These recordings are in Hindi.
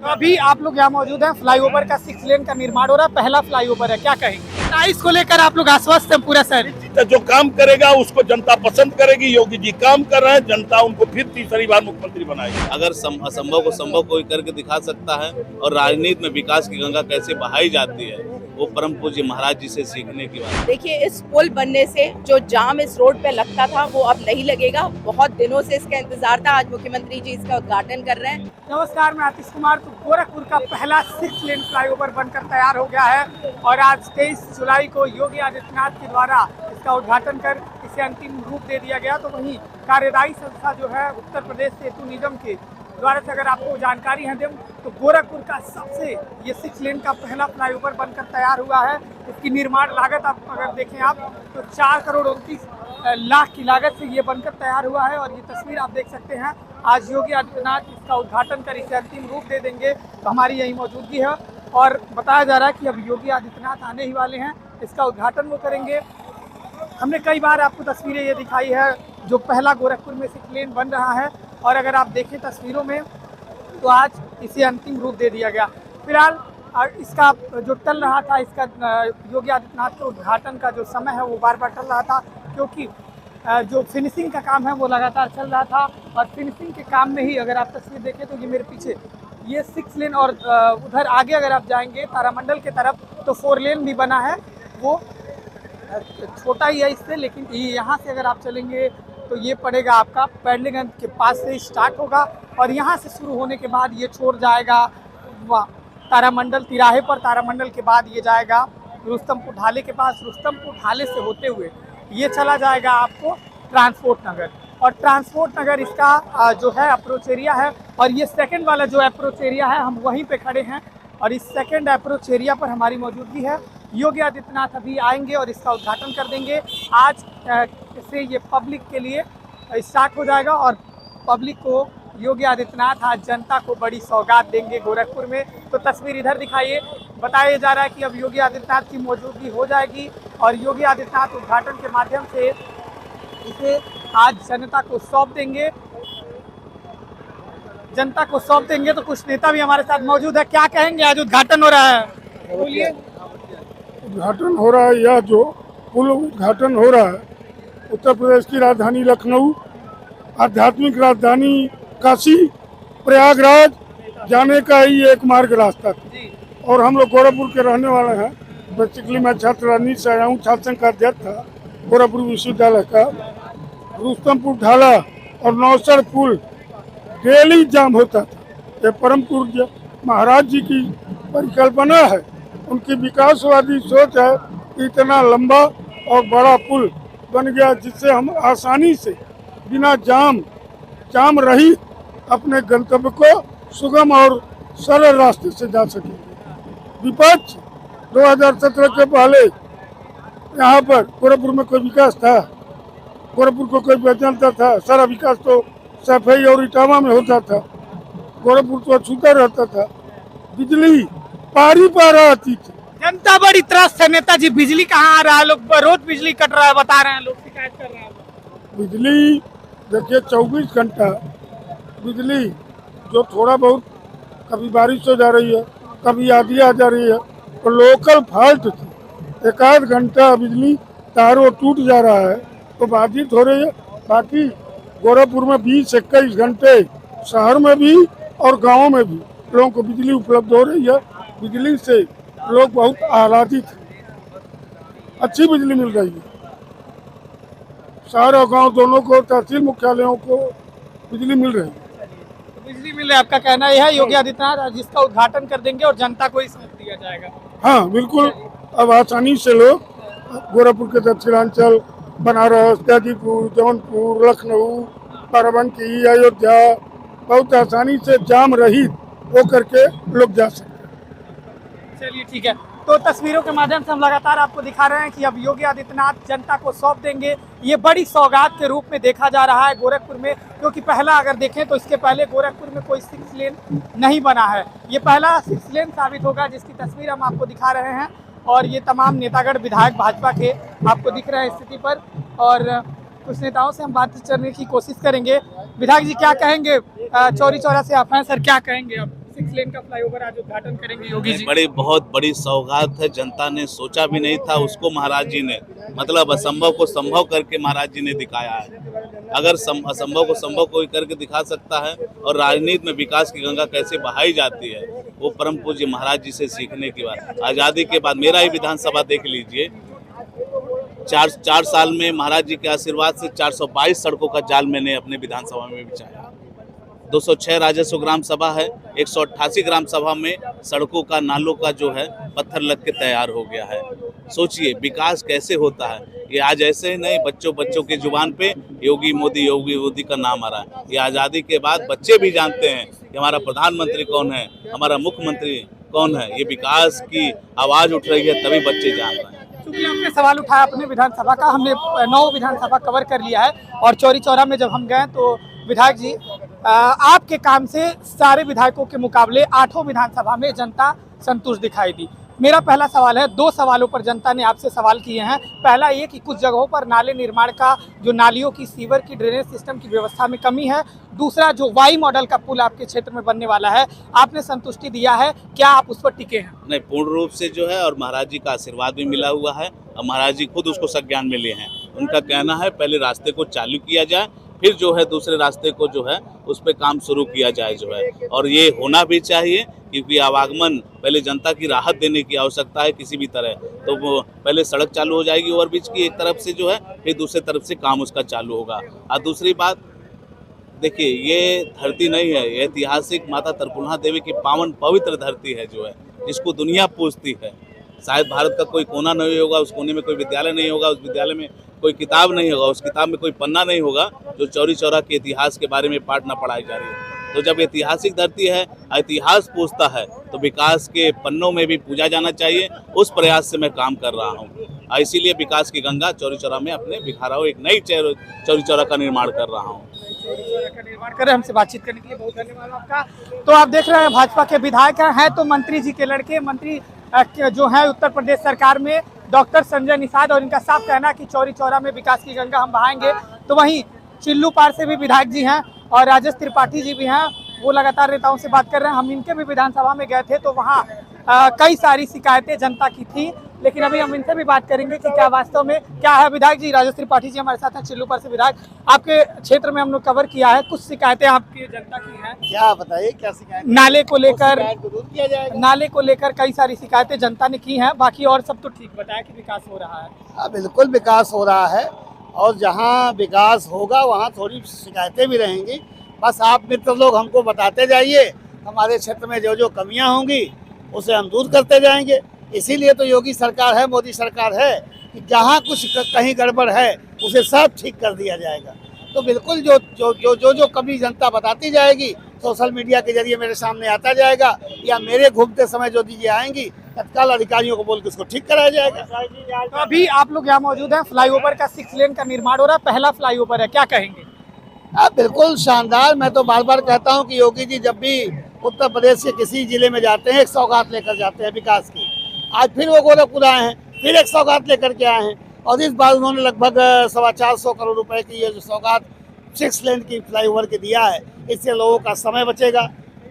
तो अभी आप लोग यहाँ मौजूद हैं, फ्लाईओवर का 6 लेन का निर्माण हो रहा है, पहला फ्लाईओवर है, क्या कहेंगे? प्राइस को लेकर आप लोग आश्वस्त हैं पूरा सर? जो काम करेगा उसको जनता पसंद करेगी। योगी जी काम कर रहे हैं, जनता उनको फिर तीसरी बार मुख्यमंत्री बनाएगी। अगर असंभव को संभव कोई करके दिखा सकता है और राजनीति में विकास की गंगा कैसे बहाई जाती है, वो परम पूज्य महाराज जी से सीखने की बात। देखिए, इस पुल बनने से जो जाम इस रोड पे लगता था वो अब नहीं लगेगा। बहुत दिनों से इसका इंतजार था, आज मुख्यमंत्री जी इसका उद्घाटन कर रहे हैं। नमस्कार, मैं आतिश कुमार। तो गोरखपुर का पहला 6 लेन फ्लाईओवर बनकर तैयार हो गया है और आज 23 जुलाई को योगी आदित्यनाथ के द्वारा इसका उद्घाटन कर इसे अंतिम रूप दे दिया गया। तो वहीं कार्यदायी संस्था जो है उत्तर प्रदेश सेतु निगम के द्वारा से अगर आपको जानकारी है दें तो गोरखपुर का सबसे ये 6 लेन का पहला फ्लाईओवर बनकर तैयार हुआ है। इसकी निर्माण लागत आप अगर देखें आप तो 4 करोड़ 29 लाख की लागत से ये बनकर तैयार हुआ है। और ये तस्वीर आप देख सकते हैं, आज योगी आदित्यनाथ इसका उद्घाटन कर इसे अंतिम रूप दे देंगे। तो हमारी यही मौजूदगी है और बताया जा रहा है कि अब योगी आदित्यनाथ आने ही वाले हैं, इसका उद्घाटन वो करेंगे। हमने कई बार आपको तस्वीरें ये दिखाई है जो पहला गोरखपुर में 6 लेन बन रहा है और अगर आप देखें तस्वीरों में तो आज इसे अंतिम रूप दे दिया गया। फिलहाल इसका जो टल रहा था, इसका योगी आदित्यनाथ के उद्घाटन का जो समय है वो बार बार टल रहा था, क्योंकि जो फिनिशिंग का काम है वो लगातार चल रहा था। और फिनिशिंग के काम में ही अगर आप तस्वीर देखें तो ये मेरे पीछे ये 6 लेन और उधर आगे अगर आप जाएंगे तारामंडल के तरफ तो 4 लेन भी बना है, वो छोटा ही है इससे, लेकिन यहाँ से अगर आप चलेंगे तो ये पड़ेगा आपका पैडलिंगगंज के पास से स्टार्ट होगा और यहाँ से शुरू होने के बाद ये छोड़ जाएगा तारामंडल तिराहे पर। तारामंडल के बाद ये जाएगा रुस्तमपुर ढाले के पास, रुस्तमपुर ढाले से होते हुए ये चला जाएगा आपको ट्रांसपोर्ट नगर। और ट्रांसपोर्ट नगर इसका जो है अप्रोच एरिया है और ये सेकंड वाला जो अप्रोच एरिया है हम वहीं पे खड़े हैं और इस सेकंड अप्रोच एरिया पर हमारी मौजूदगी है। योगी आदित्यनाथ अभी आएंगे और इसका उद्घाटन कर देंगे। आज से ये पब्लिक के लिए स्टार्ट हो जाएगा और पब्लिक को योगी आदित्यनाथ आज जनता को बड़ी सौगात देंगे गोरखपुर में। तो तस्वीर इधर दिखाइए, बताया जा रहा है कि अब योगी आदित्यनाथ की मौजूदगी हो जाएगी और योगी आदित्यनाथ उद्घाटन के माध्यम से इसे आज जनता को सौंप देंगे। जनता को सौंप देंगे तो कुछ नेता भी हमारे साथ मौजूद है, क्या कहेंगे? आज उद्घाटन हो रहा है, बोलिए। उद्घाटन हो रहा है, यह जो पुल उद्घाटन हो रहा है उत्तर प्रदेश की राजधानी लखनऊ, आध्यात्मिक राजधानी काशी प्रयागराज जाने का ही एक मार्ग रास्ता था। और हम लोग गोरखपुर के रहने वाले हैं। बेसिकली मैं छात्र राजनीति से आया हूँ, छात्र संघ का अध्यक्ष था गोरखपुर विश्वविद्यालय का। रुस्तमपुर ढाला और नौसर पुल डेली जाम होता था। ये परम पूज्य महाराज जी की परिकल्पना है, उनकी विकासवादी सोच है। इतना लंबा और बड़ा पुल बन गया जिससे हम आसानी से बिना जाम रहित अपने गंतव्य को सुगम और सरल रास्ते से जा सकेंगे। विपक्ष 2017 के पहले यहाँ पर गोरखपुर में कोई विकास था? गोरखपुर को कोई पहचानता था? सारा विकास तो सफाई और इटावा में होता था। गोरखपुर तो अछूता रहता था। बिजली पारी पार आती थी। जनता बड़ी त्रस्त है नेताजी, बिजली कहाँ आ रहा है? लोग रोज बिजली कट रहा है, बता रहे हैं, लोग शिकायत कर रहे हैं। बिजली देखिए 24 घंटा बिजली, जो थोड़ा बहुत कभी बारिश हो जा रही है, कभी आंधी आ जा रही है, तो लोकल फॉल्ट थी, 1 घंटा बिजली तारों टूट जा रहा है तो बाधित हो रही है। बाकी गोरखपुर में 20-21 घंटे शहर में भी और गाँव में भी लोगों को बिजली उपलब्ध हो रही है। बिजली से लोग बहुत आह्लादित हैं, अच्छी बिजली मिल रही है। शहर और गांव दोनों को, तहसील मुख्यालयों को बिजली मिल रही है। बिजली मिल रही है, आपका कहना यह है योगी आदित्यनाथ जिसका उद्घाटन कर देंगे और जनता को ही सौंप दिया जाएगा? हाँ बिल्कुल, अब आसानी से लोग गोरखपुर के दक्षिणांचल, बनारस, गाजीपुर, जौनपुर, लखनऊ, बाराबंकी, अयोध्या बहुत आसानी से जाम रहित होकर के लोग जा सकते हैं। चलिए ठीक है, तो तस्वीरों के माध्यम से हम लगातार आपको दिखा रहे हैं कि अब योगी आदित्यनाथ जनता को सौंप देंगे। ये बड़ी सौगात के रूप में देखा जा रहा है गोरखपुर में, क्योंकि पहला अगर देखें तो इसके पहले गोरखपुर में कोई 6 लेन नहीं बना है। ये पहला 6 लेन साबित होगा, जिसकी तस्वीर हम आपको दिखा रहे हैं। और ये तमाम नेतागढ़ विधायक भाजपा के आपको दिख रहे हैं स्थिति पर, और कुछ नेताओं से हम बातचीत करने की कोशिश करेंगे। विधायक जी क्या कहेंगे? चौरी चौरा से आप हैं सर, क्या कहेंगे? अब 6 6 लेन का फ्लाईओवर आज उद्घाटन करेंगे योगी जी। बड़ी बहुत बड़ी सौगात है, जनता ने सोचा भी नहीं था, उसको महाराज जी ने मतलब असंभव को संभव करके महाराज जी ने दिखाया है। अगर असंभव को संभव कोई करके दिखा सकता है और राजनीति में विकास की गंगा कैसे बहाई जाती है, वो परम पूज्य महाराज जी से सीखने की बात। आज़ादी के बाद मेरा ही विधानसभा देख लीजिए, 4 साल में महाराज जी के आशीर्वाद से 422 सड़कों का जाल मैंने अपने विधानसभा में बिछाया। 206 राजस्व ग्राम सभा है, 188 ग्राम सभा में सड़कों का नालों का जो है पत्थर लग के तैयार हो गया है। सोचिए विकास कैसे होता है। ये आज ऐसे ही नहीं, बच्चों की जुबान पे योगी मोदी का नाम आ रहा है। ये आज़ादी के बाद बच्चे भी जानते हैं कि हमारा प्रधानमंत्री कौन है, हमारा मुख्यमंत्री कौन है। ये विकास की आवाज़ उठ रही है तभी बच्चे जान रहे हैं। क्योंकि आपने सवाल उठाया अपने विधानसभा का, हमने 9 विधानसभा कवर कर लिया है और चौरी चौरा में जब हम गए तो विधायक जी आपके काम से सारे विधायकों के मुकाबले 8 विधानसभा में जनता संतुष्ट दिखाई दी। मेरा पहला सवाल है, 2 सवालों पर जनता ने आपसे सवाल किए हैं। पहला ये कि कुछ जगहों पर नाले निर्माण का जो नालियों की सीवर की ड्रेनेज सिस्टम की व्यवस्था में कमी है। दूसरा जो वाई मॉडल का पुल आपके क्षेत्र में बनने वाला है, आपने संतुष्टि दिया है, क्या आप उस पर टिके हैं? नहीं, पूर्ण रूप से जो है और महाराज जी का आशीर्वाद भी मिला हुआ है और महाराज जी खुद उसको संज्ञान में लिए हैं। उनका कहना है पहले रास्ते को चालू किया जाए, फिर जो है दूसरे रास्ते को जो है उस पर काम शुरू किया जाए जो है, और ये होना भी चाहिए क्योंकि आवागमन पहले जनता की राहत देने की आवश्यकता है किसी भी तरह। तो वो पहले सड़क चालू हो जाएगी ओवरब्रिज की एक तरफ से जो है, फिर दूसरी तरफ से काम उसका चालू होगा। और दूसरी बात देखिए, ये धरती नहीं है, ये ऐतिहासिक माता तरकुलहा देवी की पावन पवित्र धरती है जो है, जिसको दुनिया पूजती है। शायद भारत का कोई कोना नहीं होगा, उस कोने में कोई विद्यालय नहीं होगा, उस विद्यालय में कोई किताब नहीं होगा, उस किताब में कोई पन्ना नहीं होगा जो चौरी चौरा के इतिहास के बारे में पाठ न पढ़ाई जा रही है। तो जब ऐतिहासिक धरती है, इतिहास पूछता है, तो विकास के पन्नों में भी पूजा जाना चाहिए। उस प्रयास से मैं काम कर रहा हूँ, इसीलिए विकास की गंगा चौरी चौरा में अपने बिखा रहा हूँ, एक नई चौरी चौरा का निर्माण कर रहा हूँ। निर्माण कर रहे हैं, हमसे बातचीत करने के लिए बहुत धन्यवाद आपका। तो आप देख रहे हैं भाजपा के विधायक हैं तो मंत्री जी के लड़के, मंत्री जो है उत्तर प्रदेश सरकार में डॉक्टर संजय निषाद, और इनका साफ कहना है कि चौरी चौरा में विकास की गंगा हम बहाएंगे। तो वहीं चिल्लू पार से भी विधायक जी हैं और राजेश त्रिपाठी जी भी हैं, वो लगातार नेताओं से बात कर रहे हैं। हम इनके भी विधानसभा में गए थे तो वहाँ कई सारी शिकायतें जनता की थी, लेकिन अभी हम इनसे भी बात करेंगे कि क्या वास्तव में क्या है। विधायक जी, राजेश त्रिपाठी जी हमारे साथ हैं, चिल्लू पर से विधायक। आपके क्षेत्र में हम लोग कवर किया है, कुछ शिकायतें आपकी जनता की हैं, क्या बताइए क्या शिकायत? नाले को लेकर, दूर किया जाएगा। नाले को लेकर कई सारी शिकायतें जनता ने की हैं, बाकी और सब तो ठीक बताया कि विकास हो रहा है। हाँ, बिल्कुल विकास हो रहा है और जहाँ विकास होगा वहाँ थोड़ी शिकायतें भी रहेंगी। बस आप मित्र लोग हमको बताते जाइए, हमारे क्षेत्र में जो जो कमियाँ होंगी उसे हम दूर करते जाएंगे। इसीलिए तो योगी सरकार है, मोदी सरकार है कि जहाँ कुछ कहीं गड़बड़ है उसे सब ठीक कर दिया जाएगा। तो बिल्कुल जो जो जो जो जो कमी जनता बताती जाएगी, सोशल मीडिया के जरिए मेरे सामने आता जाएगा या मेरे घूमते समय जो दीजिए आएंगी, तत्काल अधिकारियों को बोल के उसको ठीक कराया जाएगा। तो अभी आप लोग यहाँ मौजूद हैं, फ्लाईओवर का 6 लेन का निर्माण हो रहा है, पहला फ्लाईओवर है, क्या कहेंगे? बिल्कुल शानदार। मैं तो बार बार कहता हूँ कि योगी जी जब भी उत्तर प्रदेश के किसी जिले में जाते हैं एक सौगात लेकर जाते हैं विकास की। आज फिर वो गोरखपुर आए हैं, फिर एक सौगात लेकर के आए हैं और इस बार उन्होंने लगभग 425 करोड़ रुपए की ये जो सौगात 6 लेन की फ्लाईओवर के दिया है, इससे लोगों का समय बचेगा,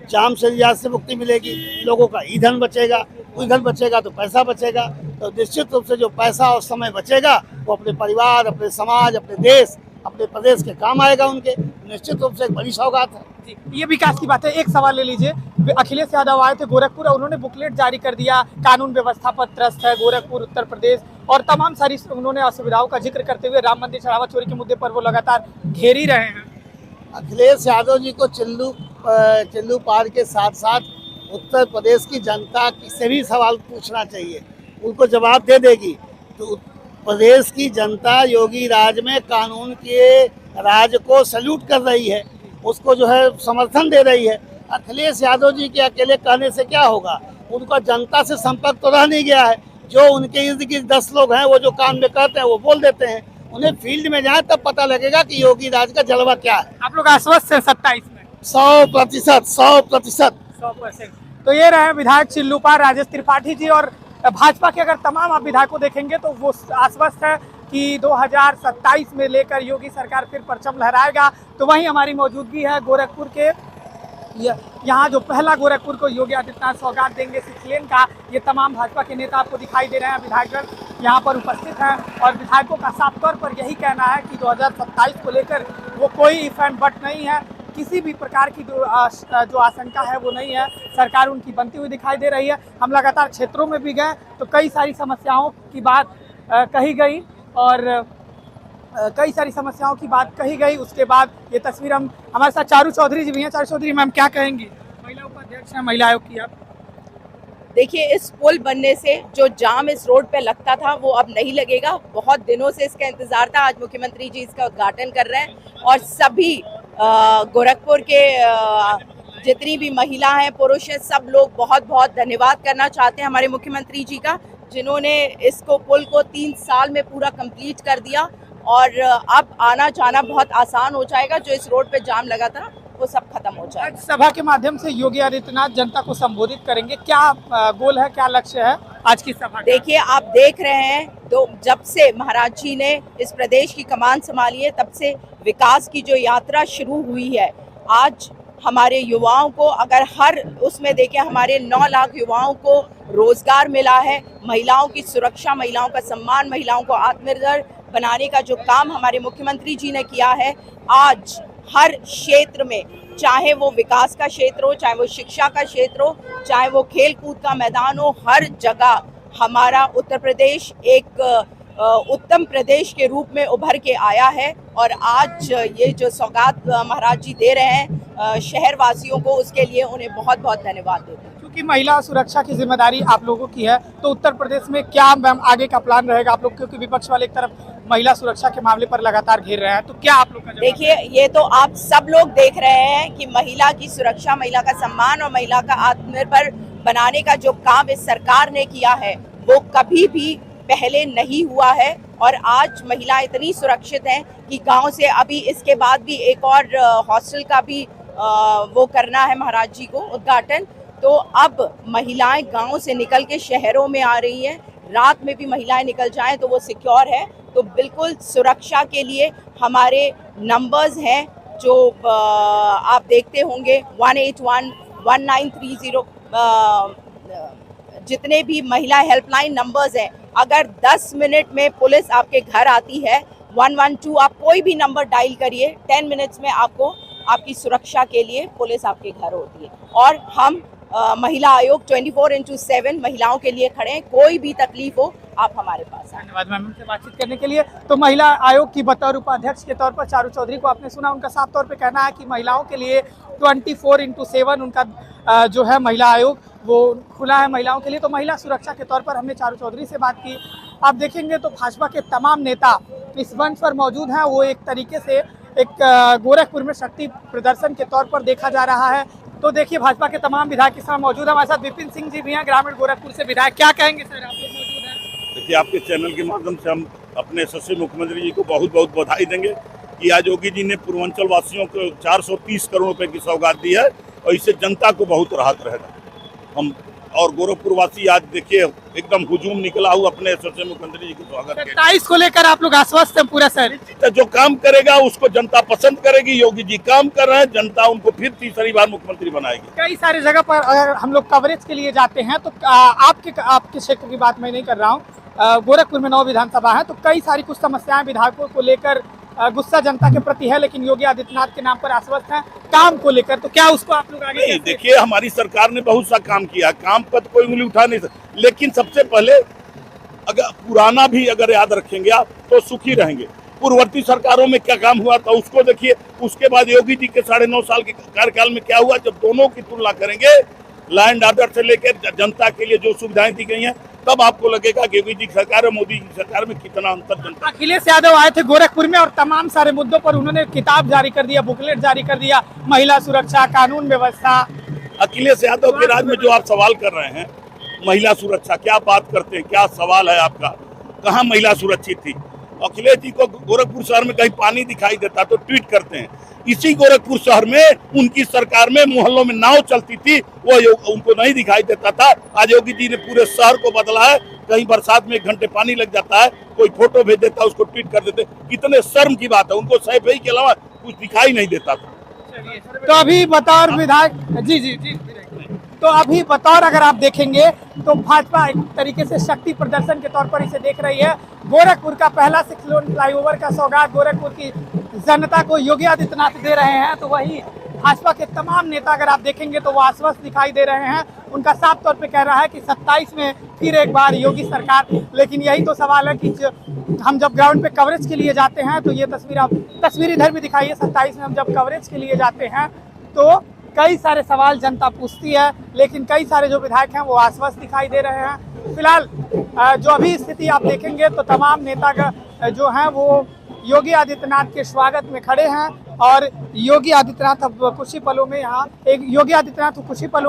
जाम से निजात से मुक्ति मिलेगी, लोगों का ईंधन बचेगा, ईंधन बचेगा तो पैसा बचेगा। तो निश्चित रूप से जो पैसा और समय बचेगा वो अपने परिवार, अपने समाज, अपने देश, अपने प्रदेश के काम आएगा उनके। निश्चित रूप से एक बड़ी सौगात है। ये विकास की बात है। एक सवाल ले लीजिए, अखिलेश यादव आए थे गोरखपुर और उन्होंने बुकलेट जारी कर दिया, कानून व्यवस्था पर त्रस्त है गोरखपुर, उत्तर प्रदेश, और तमाम सारी उन्होंने असुविधाओं का जिक्र करते हुए राम मंदिर चढ़ावा चोरी के मुद्दे पर वो लगातार घेर ही रहे हैं। अखिलेश यादव जी को चिल्लू पार के साथ साथ उत्तर प्रदेश की जनता से भी सवाल पूछना चाहिए, उनको जवाब दे देगी। तो प्रदेश की जनता योगी राज में कानून के राज को सैल्यूट कर रही है, उसको जो है समर्थन दे रही है। अखिलेश यादव जी के अकेले कहने से क्या होगा, उनका जनता से संपर्क तो रह नहीं गया है। जो उनके इर्द गिर्द 10 लोग हैं वो जो कान में कहते हैं वो बोल देते हैं, उन्हें फील्ड में जाए तब पता लगेगा कि योगी राज का जलवा क्या है। आप लोग आश्वस्त हैं 27 में? 100%। तो ये रहे विधायक चिल्लू पार राजेश त्रिपाठी जी, और भाजपा के अगर तमाम आप विधायकों देखेंगे तो वो आश्वस्त है कि 2027 में लेकर योगी सरकार फिर परचम लहराएगा। तो वहीं हमारी मौजूदगी है गोरखपुर के यहाँ जो पहला गोरखपुर को योगी आदित्यनाथ सौगात देंगे 6 लेन का, ये तमाम भाजपा के नेता आपको दिखाई दे रहे हैं, विधायकगण यहाँ पर उपस्थित हैं और विधायकों का साफ तौर पर यही कहना है कि 2027 को लेकर वो कोई इफ एंड बट नहीं है, किसी भी प्रकार की जो आशंका है वो नहीं है, सरकार उनकी बनती हुई दिखाई दे रही है। हम लगातार क्षेत्रों में भी गए तो कई सारी समस्याओं की बात कही गई और कई सारी समस्याओं की बात कही गई। उसके बाद ये तस्वीर हमारे साथ चारू चौधरी जी भी हैं। चारू चौधरी मैम क्या कहेंगी, महिला उपाध्यक्ष हैं महिला आयोग की आप? देखिए, इस पुल बनने से जो जाम इस रोड पे लगता था वो अब नहीं लगेगा। बहुत दिनों से इसका इंतजार था। आज मुख्यमंत्री जी इसका उद्घाटन कर रहे हैं और सभी गोरखपुर के जितनी भी महिला हैं, पुरुष हैं, सब लोग बहुत बहुत धन्यवाद करना चाहते हैं हमारे मुख्यमंत्री जी का, जिन्होंने इसको पुल को 3 साल में पूरा कंप्लीट कर दिया और अब आना जाना बहुत आसान हो जाएगा। जो इस रोड पे जाम लगा था वो सब खत्म हो जाएगा। आज सभा के माध्यम से योगी आदित्यनाथ जनता को संबोधित करेंगे, क्या गोल है, क्या लक्ष्य है आज की सभा? देखिए, आप देख रहे हैं तो जब से महाराज जी ने इस प्रदेश की कमान संभाली है तब से विकास की जो यात्रा शुरू हुई है, आज हमारे युवाओं को अगर हर उसमें देखें, हमारे 9 लाख युवाओं को रोजगार मिला है, महिलाओं की सुरक्षा, महिलाओं का सम्मान, महिलाओं को आत्मनिर्भर बनाने का जो काम हमारे मुख्यमंत्री जी ने किया है, आज हर क्षेत्र में, चाहे वो विकास का क्षेत्र हो, चाहे वो शिक्षा का क्षेत्र हो, चाहे वो खेल कूद का मैदान हो, हर जगह हमारा उत्तर प्रदेश एक उत्तम प्रदेश के रूप में उभर के आया है। और आज ये जो सौगात महाराज जी दे रहे हैं शहर वासियों को, उसके लिए उन्हें बहुत बहुत धन्यवाद देते हैं। क्योंकि महिला सुरक्षा की जिम्मेदारी आप लोगों की है, तो उत्तर प्रदेश में क्या मैम आगे का प्लान रहेगा आप लोग? क्योंकि विपक्ष वाले एक तरफ महिला सुरक्षा के मामले पर लगातार घेर रहे हैं, तो क्या आप लोग का? देखिए, ये तो आप सब लोग देख रहे हैं कि महिला की सुरक्षा, महिला का सम्मान और महिला का आत्मनिर्भर बनाने का जो काम इस सरकार ने किया है वो कभी भी पहले नहीं हुआ है। और आज महिलाएं इतनी सुरक्षित हैं कि गांव से अभी इसके बाद भी एक और हॉस्टल का भी वो करना है महाराज जी को उद्घाटन, तो अब महिलाएं गांव से निकल के शहरों में आ रही हैं। रात में भी महिलाएं निकल जाएं तो वो सिक्योर है। तो बिल्कुल सुरक्षा के लिए हमारे नंबर्स हैं जो आप देखते होंगे 181 1930 जितने भी महिला हेल्पलाइन नंबर्स हैं, अगर 10 मिनट में पुलिस आपके घर आती है, 112 आप कोई भी नंबर डायल करिए, 10 मिनट्स में आपको आपकी सुरक्षा के लिए पुलिस आपके घर होती है। और हम महिला आयोग 24/7 महिलाओं के लिए खड़े हैं, कोई भी तकलीफ हो आप हमारे पास आए। धन्यवाद मैम हमसे बातचीत करने के लिए। तो महिला आयोग की बतौर उपाध्यक्ष के तौर पर चारू चौधरी को आपने सुना, उनका साफ तौर पे कहना है कि महिलाओं के लिए 24/7 उनका जो है महिला आयोग वो खुला है महिलाओं के लिए। तो महिला सुरक्षा के तौर पर हमने चारू चौधरी से बात की। आप देखेंगे तो भाजपा के तमाम नेता इस मंच पर मौजूद हैं, वो एक तरीके से एक गोरखपुर में शक्ति प्रदर्शन के तौर पर देखा जा रहा है। तो देखिए, भाजपा के तमाम विधायक इस समय मौजूद हैं। हमारे साथ विपिन सिंह जी भी हैं, ग्रामीण गोरखपुर से विधायक। क्या कहेंगे सर, आप लोग मौजूद हैं? देखिए, आपके चैनल के माध्यम से हम अपने यशस्वी मुख्यमंत्री जी को बहुत बहुत बधाई देंगे कि आज योगी जी ने पूर्वांचल वासियों को 430 करोड़ रुपए की सौगात दी है और इससे जनता को बहुत राहत रहेगा। हम और गोरखपुर वासी आज देखिए एकदम हुजूम निकला हुआ अपने यशस्वी मुख्यमंत्री जी के स्वागत के। 27 को लेकर आप लोग आश्वस्त हैं पूरा सर? जो काम करेगा उसको जनता पसंद करेगी। योगी जी काम कर रहे हैं, जनता उनको फिर तीसरी बार मुख्यमंत्री बनाएगी। कई सारी जगह पर अगर हम लोग कवरेज के लिए जाते हैं तो आपके क्षेत्र की बात मैं नहीं कर रहा हूँ, गोरखपुर में 9 विधानसभा है, तो कई सारी कुछ समस्याएं विधायकों को लेकर गुस्सा जनता के प्रति है, लेकिन योगी आदित्यनाथ के नाम पर आश्वस्त हैं काम को लेकर। तो क्या उसको आप लोग आगे? देखिए, हमारी सरकार ने बहुत सा काम किया, काम पर तो कोई उंगली उठा नहीं सकता, लेकिन सबसे पहले अगर पुराना भी अगर याद रखेंगे आप तो सुखी रहेंगे। पूर्ववर्ती सरकारों में क्या काम हुआ था उसको देखिए, उसके बाद योगी जी के 9.5 साल के कार्यकाल में क्या हुआ। जब दोनों की तुलना करेंगे, लैंड ऑर्डर से लेकर जनता के लिए जो सुविधाएं दी गई हैं, तब आपको लगेगा कि योगी जी की सरकार और मोदी जी की सरकार में कितना अंतर जनता। अखिलेश यादव आए थे गोरखपुर में और तमाम सारे मुद्दों पर उन्होंने किताब जारी कर दिया, बुकलेट जारी कर दिया, महिला सुरक्षा, कानून व्यवस्था। अखिलेश यादव के राज में जो आप सवाल कर रहे हैं, महिला सुरक्षा, क्या बात करते हैं, क्या सवाल है आपका? कहाँ महिला सुरक्षित थी? अखिलेश जी को गोरखपुर शहर में कहीं पानी दिखाई देता तो ट्वीट करते हैं। इसी गोरखपुर शहर में उनकी सरकार में मोहल्लों में नाव चलती थी, वो उनको नहीं दिखाई देता था। आज योगी जी ने पूरे शहर को बदला है। कहीं बरसात में 1 घंटे पानी लग जाता है, कोई फोटो भेज देता है, उसको ट्वीट कर देते। कितने शर्म की बात है, उनको सैफई के अलावा कुछ दिखाई नहीं देता था। तो अभी बतौर विधायक जी तो अभी बतौर अगर आप देखेंगे तो भाजपा एक तरीके से शक्ति प्रदर्शन के तौर पर इसे देख रही है। गोरखपुर का पहला 6 लेन फ्लाईओवर का सौगात गोरखपुर की जनता को योगी आदित्यनाथ दे रहे हैं। तो वही भाजपा के तमाम नेता अगर आप देखेंगे तो वो आश्वस्त दिखाई दे रहे हैं। उनका साफ तौर पे कह रहा है कि 27 में फिर एक बार योगी सरकार। लेकिन यही तो सवाल है कि हम जब ग्राउंड पे कवरेज के लिए जाते हैं तो ये तस्वीर इधर भी दिखाइए। 27 में हम जब कवरेज के लिए जाते हैं तो कई सारे सवाल जनता पूछती है, लेकिन कई सारे जो विधायक हैं वो आश्वस्त दिखाई दे रहे हैं। फिलहाल जो अभी स्थिति आप देखेंगे तो तमाम नेता जो हैं वो योगी आदित्यनाथ के स्वागत में खड़े हैं और योगी आदित्यनाथ अब कुछ ही पलों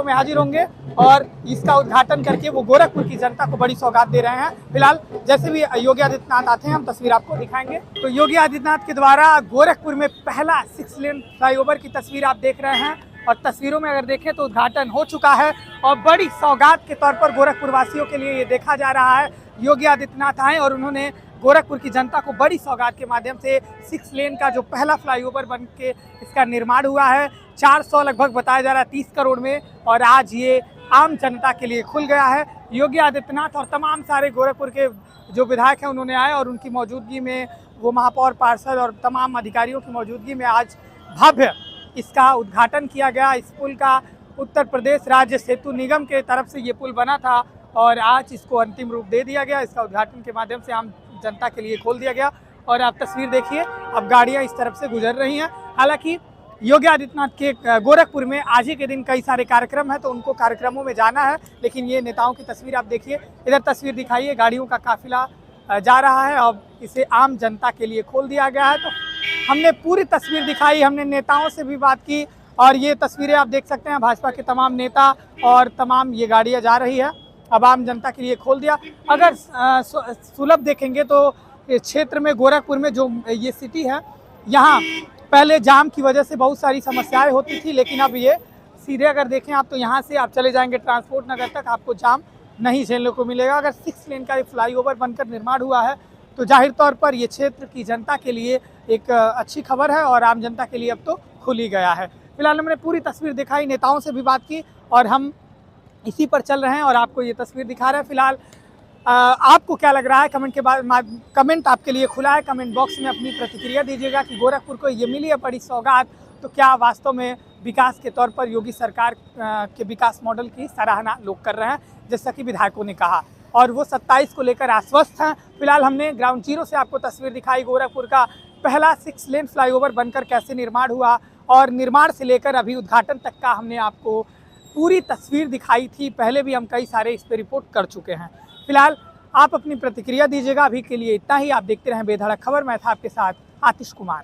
में हाजिर होंगे और इसका उद्घाटन करके वो गोरखपुर की जनता को बड़ी सौगात दे रहे हैं। फिलहाल जैसे भी योगी आदित्यनाथ आते हैं हम तस्वीर आपको दिखाएंगे। तो योगी आदित्यनाथ के द्वारा गोरखपुर में पहला 6 लेन फ्लाईओवर की तस्वीर आप देख रहे हैं और तस्वीरों में अगर देखें तो उद्घाटन हो चुका है और बड़ी सौगात के तौर पर गोरखपुर वासियों के लिए ये देखा जा रहा है। योगी आदित्यनाथ आए और उन्होंने गोरखपुर की जनता को बड़ी सौगात के माध्यम से 6 लेन का जो पहला फ्लाईओवर बन के इसका निर्माण हुआ है 400 लगभग बताया जा रहा है 30 करोड़ में, और आज ये आम जनता के लिए खुल गया है। योगी आदित्यनाथ और तमाम सारे गोरखपुर के जो विधायक हैं उन्होंने आए और उनकी मौजूदगी में वो महापौर, पार्षद और तमाम अधिकारियों की मौजूदगी में आज भव्य इसका उद्घाटन किया गया। इस पुल का उत्तर प्रदेश राज्य सेतु निगम के तरफ से ये पुल बना था और आज इसको अंतिम रूप दे दिया गया। इसका उद्घाटन के माध्यम से आम जनता के लिए खोल दिया गया और आप तस्वीर देखिए, अब गाड़ियां इस तरफ से गुजर रही हैं। हालांकि योगी आदित्यनाथ के गोरखपुर में आज ही के दिन कई सारे कार्यक्रम हैं तो उनको कार्यक्रमों में जाना है, लेकिन ये नेताओं की तस्वीर आप देखिए, इधर तस्वीर दिखाइए, गाड़ियों का काफिला जा रहा है। अब इसे आम जनता के लिए खोल दिया गया है। तो हमने पूरी तस्वीर दिखाई, हमने नेताओं से भी बात की और ये तस्वीरें आप देख सकते हैं भाजपा के तमाम नेता और तमाम ये गाड़ियाँ जा रही है। अब आम जनता के लिए खोल दिया। अगर सुलभ देखेंगे तो क्षेत्र में गोरखपुर में जो ये सिटी है यहाँ पहले जाम की वजह से बहुत सारी समस्याएं होती थी, लेकिन अब ये सीधे अगर देखें आप तो यहाँ से आप चले जाएंगे ट्रांसपोर्ट नगर तक, आपको जाम नहीं झेलने को मिलेगा। अगर 6 लेन का फ्लाईओवर बनकर निर्माण हुआ है तो जाहिर तौर पर ये क्षेत्र की जनता के लिए एक अच्छी खबर है और आम जनता के लिए अब तो खुल ही गया है। फिलहाल हमने पूरी तस्वीर दिखाई, नेताओं से भी बात की और हम इसी पर चल रहे हैं और आपको ये तस्वीर दिखा रहे हैं। फिलहाल आपको क्या लग रहा है कमेंट आपके लिए खुला है, कमेंट बॉक्स में अपनी प्रतिक्रिया दीजिएगा कि गोरखपुर को ये मिली है बड़ी सौगात, तो क्या वास्तव में विकास के तौर पर योगी सरकार के विकास मॉडल की सराहना लोग कर रहे हैं, जैसा कि विधायकों ने कहा, और वो 27 को लेकर आश्वस्त हैं। फिलहाल हमने ग्राउंड जीरो से आपको तस्वीर दिखाई, गोरखपुर का पहला 6 लेन फ्लाईओवर बनकर कैसे निर्माण हुआ और निर्माण से लेकर अभी उद्घाटन तक का हमने आपको पूरी तस्वीर दिखाई थी। पहले भी हम कई सारे इस पर रिपोर्ट कर चुके हैं। फिलहाल आप अपनी प्रतिक्रिया दीजिएगा। अभी के लिए इतना ही। आप देखते रहें बेधड़क खबर। मैं था आपके साथ आतिश कुमार।